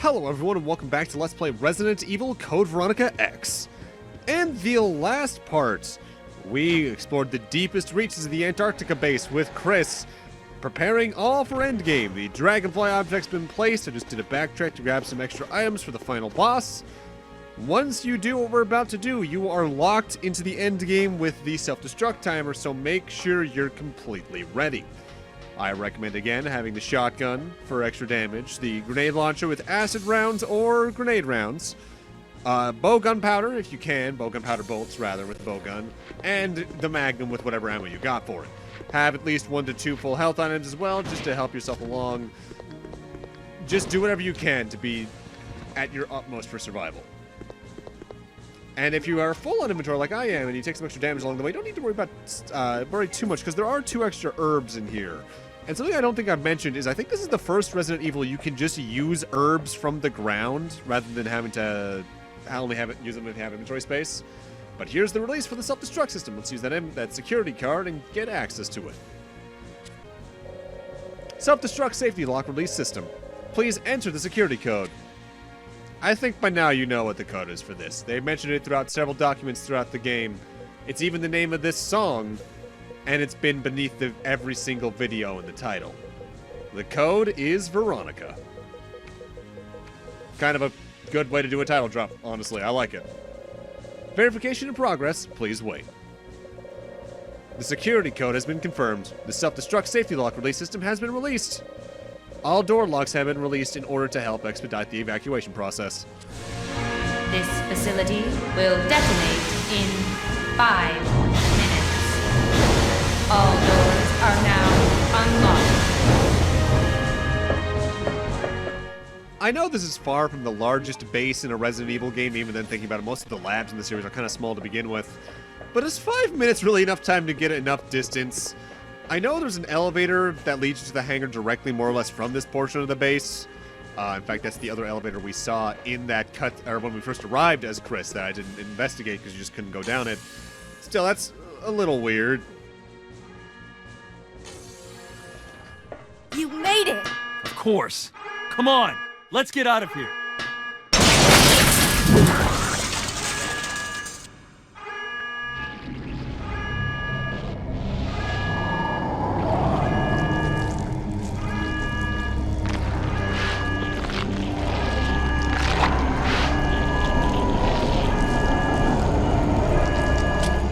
Hello everyone and welcome back to Let's Play Resident Evil Code Veronica X. In the last part, we explored the deepest reaches of the Antarctica base with Chris, preparing all for Endgame. The Dragonfly object's been placed. I just did a backtrack to grab some extra items for the final boss. Once you do what we're about to do, you are locked into the Endgame with the self-destruct timer, so make sure you're completely ready. I recommend, again, having the shotgun for extra damage, the grenade launcher with acid rounds or grenade rounds, bow gunpowder, if you can, bow gunpowder bolts, rather, with the bow gun, and the magnum with whatever ammo you got for it. Have at least 1 to 2 full health items as well, just to help yourself along. Just do whatever you can to be at your utmost for survival. And if you are full on inventory like I am, and you take some extra damage along the way, you don't need to worry about worry too much, because there are 2 extra herbs in here. And something I don't think I've mentioned is I think this is the first Resident Evil you can just use herbs from the ground, rather than having to use them if you have inventory space. But here's the release for the self-destruct system. Let's use that security card and get access to it. Self-destruct safety lock release system. Please enter the security code. I think by now you know what the code is for this. They mentioned it throughout several documents throughout the game. It's even the name of this song, and it's been beneath every single video in the title. The code is Veronica. Kind of a good way to do a title drop, honestly. I like it. Verification in progress. Please wait. The security code has been confirmed. The self-destruct safety lock release system has been released. All door locks have been released in order to help expedite the evacuation process. This facility will detonate in 5 minutes. All doors are now unlocked. I know this is far from the largest base in a Resident Evil game, even then thinking about it, most of the labs in the series are kind of small to begin with. But is 5 minutes really enough time to get enough distance? I know there's an elevator that leads you to the hangar directly more or less from this portion of the base. In fact, that's the other elevator we saw in that cut, or when we first arrived as Chris, that I didn't investigate because you just couldn't go down it. Still, that's a little weird. You made it! Of course. Come on, let's get out of here.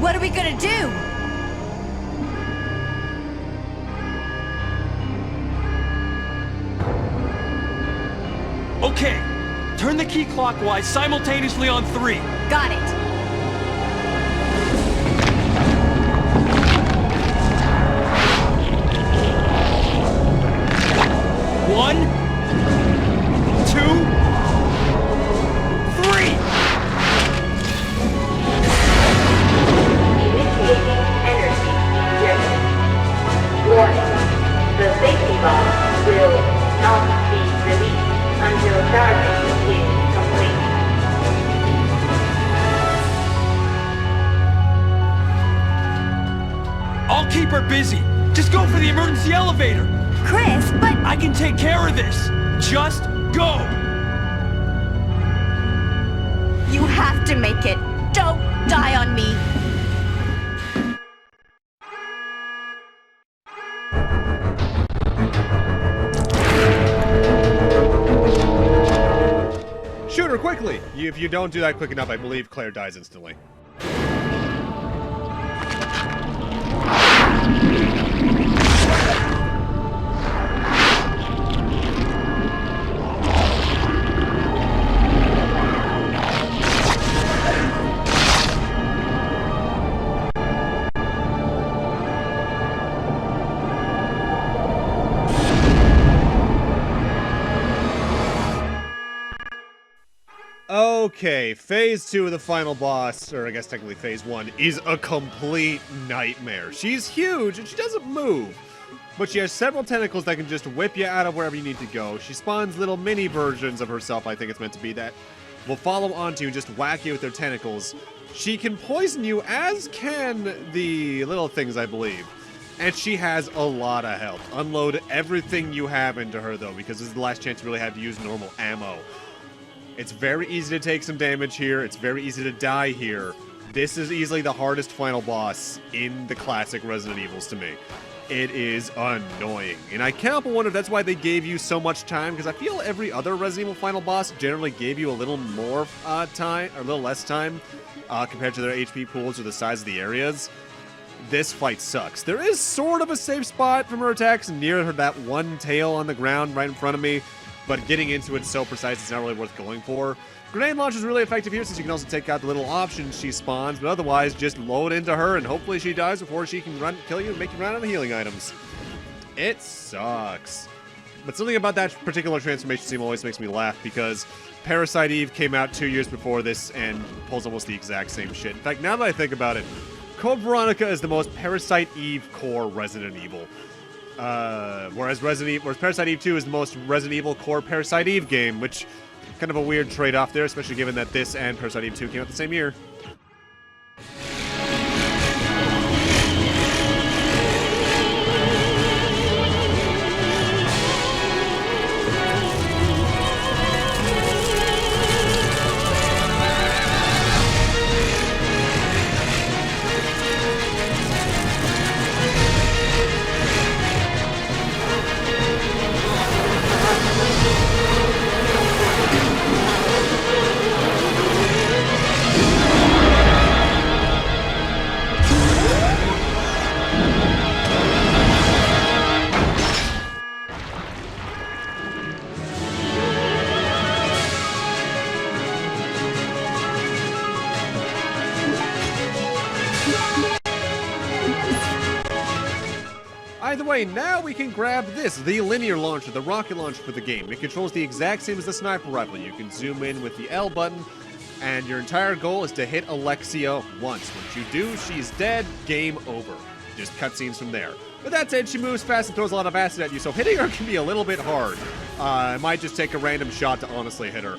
What are we gonna do? Okay, turn the key clockwise simultaneously on 3. Got it. One, 2, 3. Initiating energy driven. Warning. The safety valve will not be released until charging is complete. I'll keep her busy. Just go for the emergency elevator. Chris, but I can take care of this. Just go. you have to make it. Don't die on me. Shoot her quickly! If you don't do that quick enough, I believe Claire dies instantly. Okay, phase 2 of the final boss, or I guess technically phase 1, is a complete nightmare. She's huge and she doesn't move, but she has several tentacles that can just whip you out of wherever you need to go. She spawns little mini versions of herself, I think it's meant to be, that will follow onto you and just whack you with their tentacles. She can poison you, as can the little things, I believe. And she has a lot of health. Unload everything you have into her, though, because this is the last chance you really have to use normal ammo. It's very easy to take some damage here. It's very easy to die here. This is easily the hardest final boss in the classic Resident Evils to me. It is annoying. And I can't but wonder if that's why they gave you so much time, because I feel every other Resident Evil final boss generally gave you a little more time, or a little less time, compared to their HP pools or the size of the areas. This fight sucks. There is sort of a safe spot from her attacks near her, that one tail on the ground right in front of me, but getting into it so precise it's not really worth going for. Grenade launch is really effective here since you can also take out the little options she spawns, but otherwise just load into her and hopefully she dies before she can kill you and make you run out of healing items. It sucks. But something about that particular transformation scene always makes me laugh because Parasite Eve came out 2 years before this and pulls almost the exact same shit. In fact, now that I think about it, Code Veronica is the most Parasite Eve core Resident Evil. Whereas Parasite Eve 2 is the most Resident Evil core Parasite Eve game, which kind of a weird trade-off there, especially given that this and Parasite Eve 2 came out the same year. Either way, now we can grab this, the linear launcher, the rocket launcher for the game. It controls the exact same as the sniper rifle. You can zoom in with the L button, and your entire goal is to hit Alexia once. Once you do, she's dead, game over. Just cutscenes from there. But that said, she moves fast and throws a lot of acid at you, so hitting her can be a little bit hard. It might just take a random shot to honestly hit her.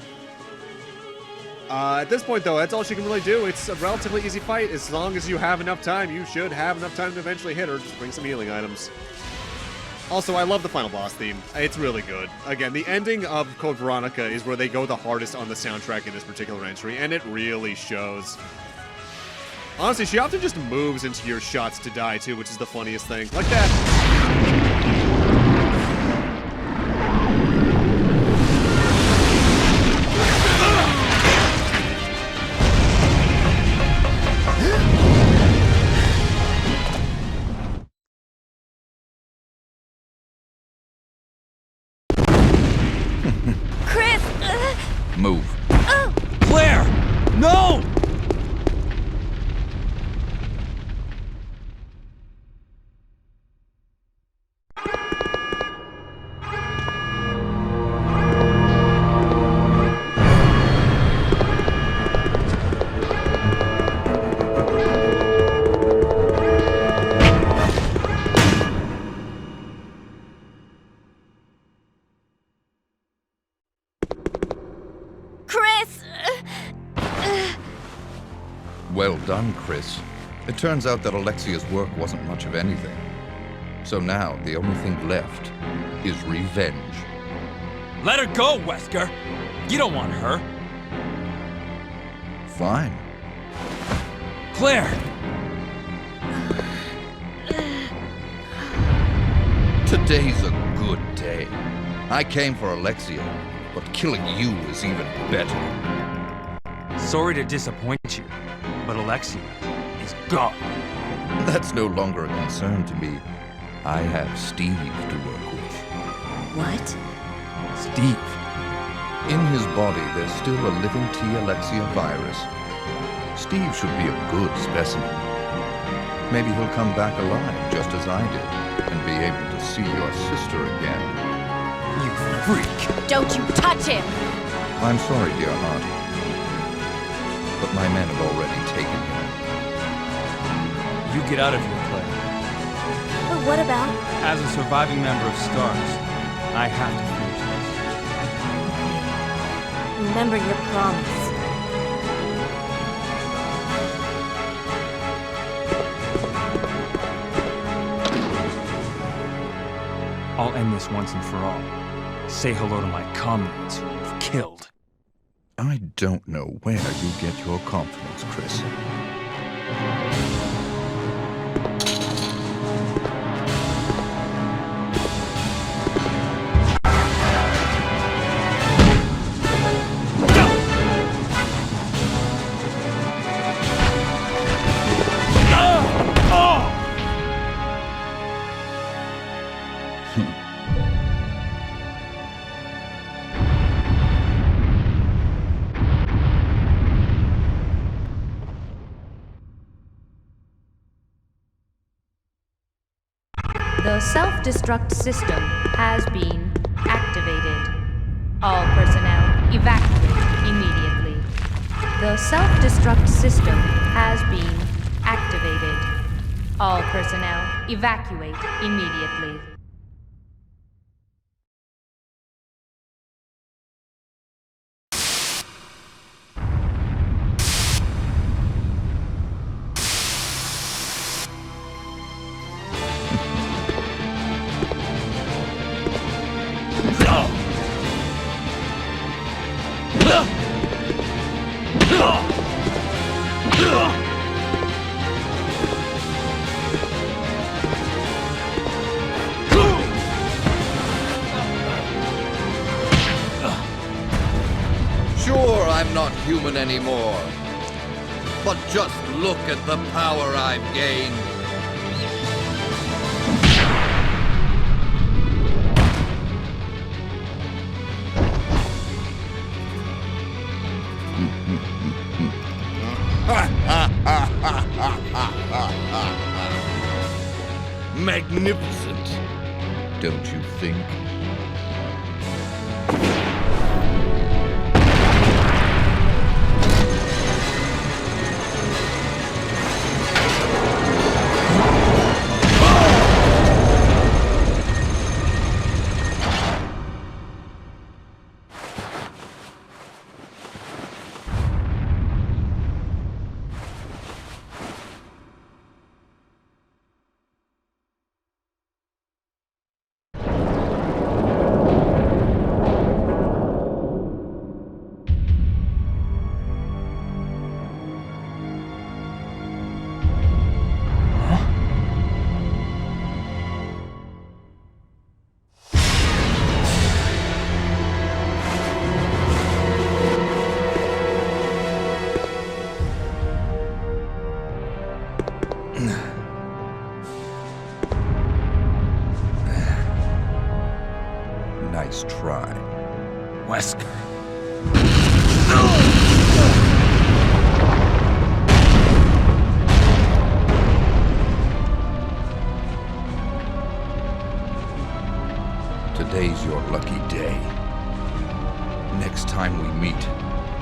At this point, though, that's all she can really do. It's a relatively easy fight. As long as you have enough time, you should have enough time to eventually hit her. Just bring some healing items. Also, I love the final boss theme. It's really good. Again, the ending of Code Veronica is where they go the hardest on the soundtrack in this particular entry, and it really shows. Honestly, she often just moves into your shots to die, too, which is the funniest thing. Like that. Move. Claire! No! Well done, Chris. It turns out that Alexia's work wasn't much of anything. So now, the only thing left is revenge. Let her go, Wesker! You don't want her. Fine. Claire! Today's a good day. I came for Alexia, but killing you is even better. Sorry to disappoint you, but Alexia is gone. That's no longer a concern to me. I have Steve to work with. What? Steve. In his body, there's still a living T. Alexia virus. Steve should be a good specimen. Maybe he'll come back alive, just as I did, and be able to see your sister again. You freak! Don't you touch him! I'm sorry, dear heart, but my men have already taken him. You get out of here, Claire. But what about? As a surviving member of STARS, I have to finish this. Remember your promise. I'll end this once and for all. Say hello to my comrades who you've killed. I don't know where you get your confidence, Chris. The self-destruct system has been activated. All personnel evacuate immediately. The self-destruct system has been activated. All personnel evacuate immediately. Sure, I'm not human anymore. But just look at the power I've gained. Magnificent, don't you think? Nice try. Wesker. Today's your lucky day. Next time we meet,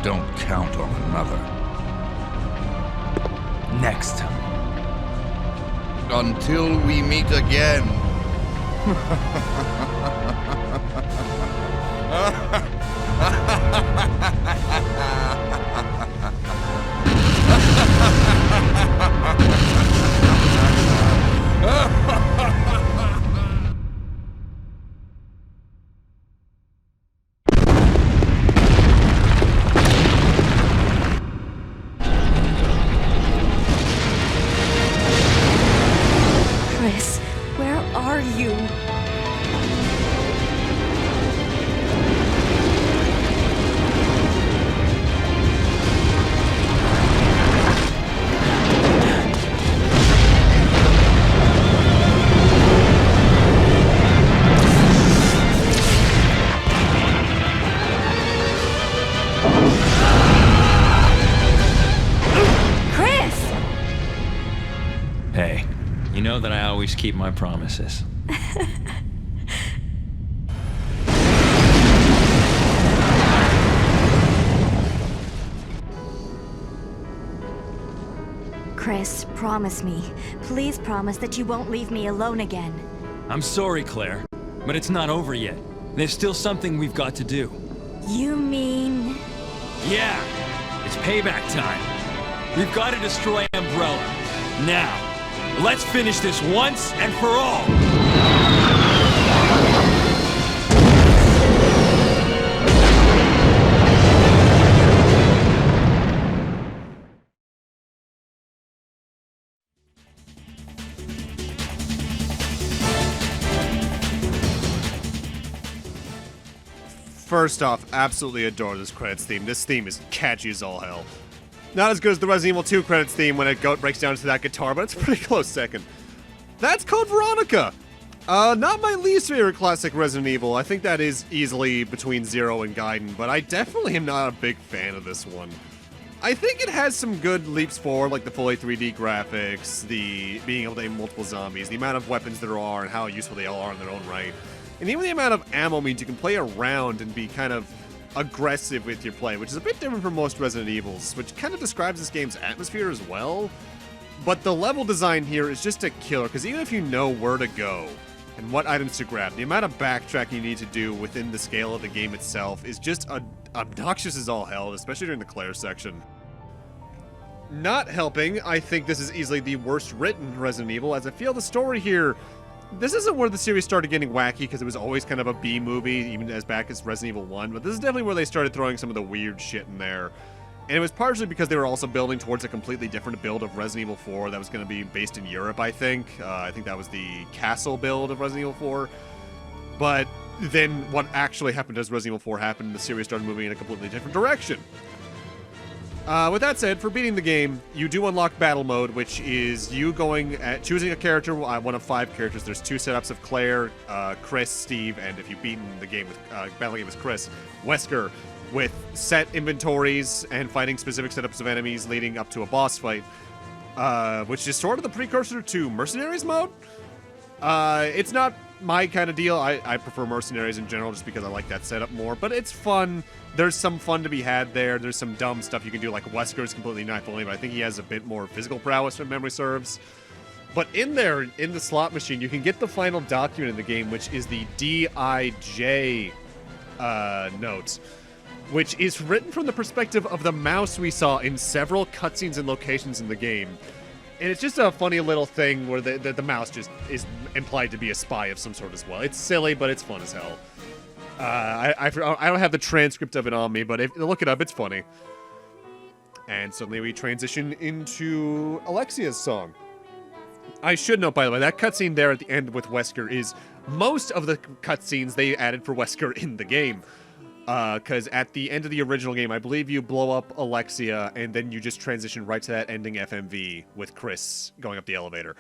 don't count on another. Next time. Until we meet again. Chris, where are you? Hey, you know that I always keep my promises. Chris, promise me. Please promise that you won't leave me alone again. I'm sorry, Claire, but it's not over yet. There's still something we've got to do. You mean... Yeah, it's payback time. We've got to destroy Umbrella. Now, let's finish this once and for all! First off, absolutely adore this credits theme. This theme is catchy as all hell. Not as good as the Resident Evil 2 credits theme when it breaks down to that guitar, but it's a pretty close second. That's Code Veronica! Not my least favorite classic Resident Evil. I think that is easily between Zero and Gaiden, but I definitely am not a big fan of this one. I think it has some good leaps forward, like the fully 3D graphics, the being able to aim multiple zombies, the amount of weapons there are, and how useful they all are in their own right. And even the amount of ammo means you can play around and be kind of aggressive with your play, which is a bit different from most Resident Evils, which kind of describes this game's atmosphere as well. But the level design here is just a killer, because even if you know where to go and what items to grab, the amount of backtracking you need to do within the scale of the game itself is just obnoxious as all hell, especially during the Claire section. Not helping, I think this is easily the worst written Resident Evil, as I feel the story here, this isn't where the series started getting wacky, because it was always kind of a B movie, even as back as Resident Evil 1, but this is definitely where they started throwing some of the weird shit in there. And it was partially because they were also building towards a completely different build of Resident Evil 4 that was going to be based in Europe, I think. I think that was the castle build of Resident Evil 4. But then what actually happened as Resident Evil 4 happened, the series started moving in a completely different direction. With that said, for beating the game, you do unlock battle mode, which is you choosing a character, one of 5 characters. There's 2 setups of Claire, Chris, Steve, and if you've beaten the game with battle game as Chris, Wesker, with set inventories and fighting specific setups of enemies leading up to a boss fight, which is sort of the precursor to Mercenaries mode. It's not my kind of deal. I prefer Mercenaries in general just because I like that setup more, but it's fun. There's some fun to be had there. There's some dumb stuff you can do, like Wesker's completely knife-only, but I think he has a bit more physical prowess if memory serves. But in there, in the slot machine, you can get the final document in the game, which is the DIJ note, which is written from the perspective of the mouse we saw in several cutscenes and locations in the game. And it's just a funny little thing where the mouse just is implied to be a spy of some sort as well. It's silly, but it's fun as hell. I don't have the transcript of it on me, but look it up, it's funny. And suddenly we transition into Alexia's song. I should note, by the way, that cutscene there at the end with Wesker is most of the cutscenes they added for Wesker in the game. Because at the end of the original game, I believe you blow up Alexia, and then you just transition right to that ending FMV with Chris going up the elevator.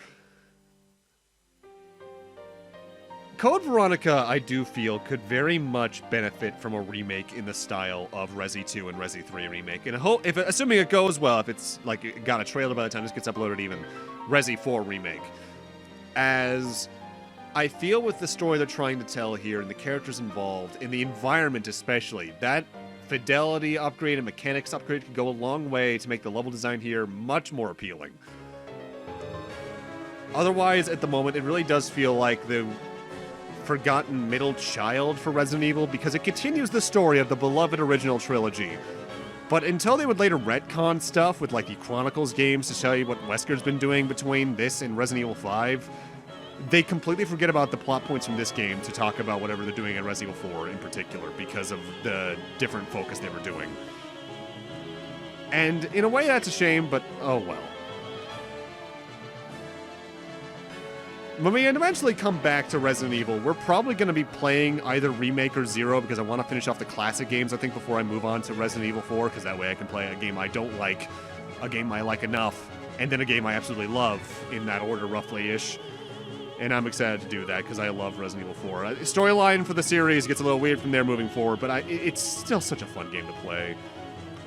Code Veronica, I do feel, could very much benefit from a remake in the style of Resi 2 and Resi 3 remake. And assuming it goes well, if it's like it got a trailer by the time this gets uploaded even, Resi 4 remake. As I feel with the story they're trying to tell here and the characters involved, and the environment especially, that fidelity upgrade and mechanics upgrade can go a long way to make the level design here much more appealing. Otherwise, at the moment, it really does feel like the forgotten middle child for Resident Evil, because it continues the story of the beloved original trilogy. But until they would later retcon stuff with like the Chronicles games to tell you what Wesker's been doing between this and Resident Evil 5, they completely forget about the plot points from this game to talk about whatever they're doing in Resident Evil 4 in particular, because of the different focus they were doing. And in a way that's a shame, but oh well. When we eventually come back to Resident Evil, we're probably going to be playing either Remake or Zero, because I want to finish off the classic games, I think, before I move on to Resident Evil 4, because that way I can play a game I don't like, a game I like enough, and then a game I absolutely love, in that order, roughly-ish. And I'm excited to do that, because I love Resident Evil 4. Storyline for the series gets a little weird from there moving forward, but it's still such a fun game to play.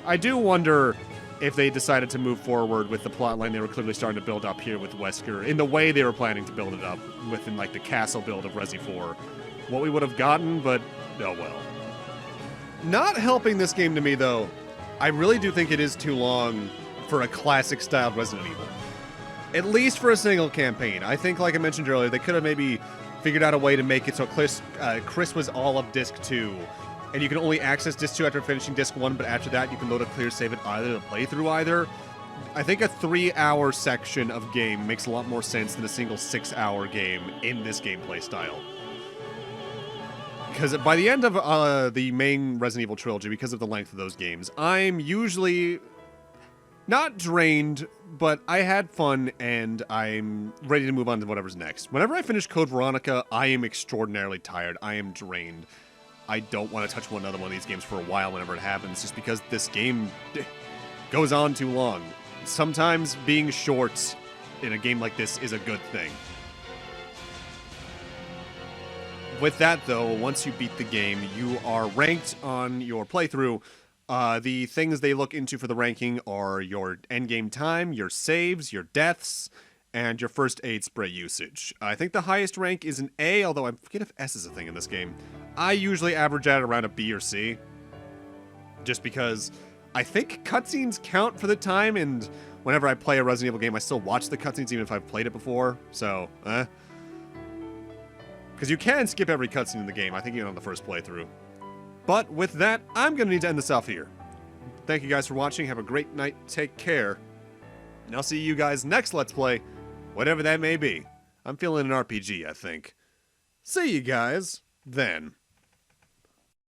I do wonder if they decided to move forward with the plotline they were clearly starting to build up here with Wesker, in the way they were planning to build it up, within like the castle build of Resi 4. What we would have gotten, but oh well. Not helping this game to me, though, I really do think it is too long for a classic-styled Resident Evil. At least for a single campaign. I think, like I mentioned earlier, they could have maybe figured out a way to make it so Chris was all of Disc 2, and you can only access Disc 2 after finishing Disc 1, but after that you can load a clear save at either to play through either. I think a 3-hour section of game makes a lot more sense than a single 6-hour game in this gameplay style. Because by the end of the main Resident Evil trilogy, because of the length of those games, I'm usually not drained, but I had fun, and I'm ready to move on to whatever's next. Whenever I finish Code Veronica, I am extraordinarily tired. I am drained. I don't want to touch another one of these games for a while whenever it happens, just because this game goes on too long. Sometimes being short in a game like this is a good thing. With that, though, once you beat the game, you are ranked on your playthrough. The things they look into for the ranking are your endgame time, your saves, your deaths, and your first aid spray usage. I think the highest rank is an A, although I forget if S is a thing in this game. I usually average at around a B or C, just because I think cutscenes count for the time, and whenever I play a Resident Evil game, I still watch the cutscenes even if I've played it before, so, because you can skip every cutscene in the game, I think even on the first playthrough. But with that, I'm going to need to end this off here. Thank you guys for watching, have a great night, take care, and I'll see you guys next Let's Play, whatever that may be. I'm feeling an RPG, I think. See you guys then.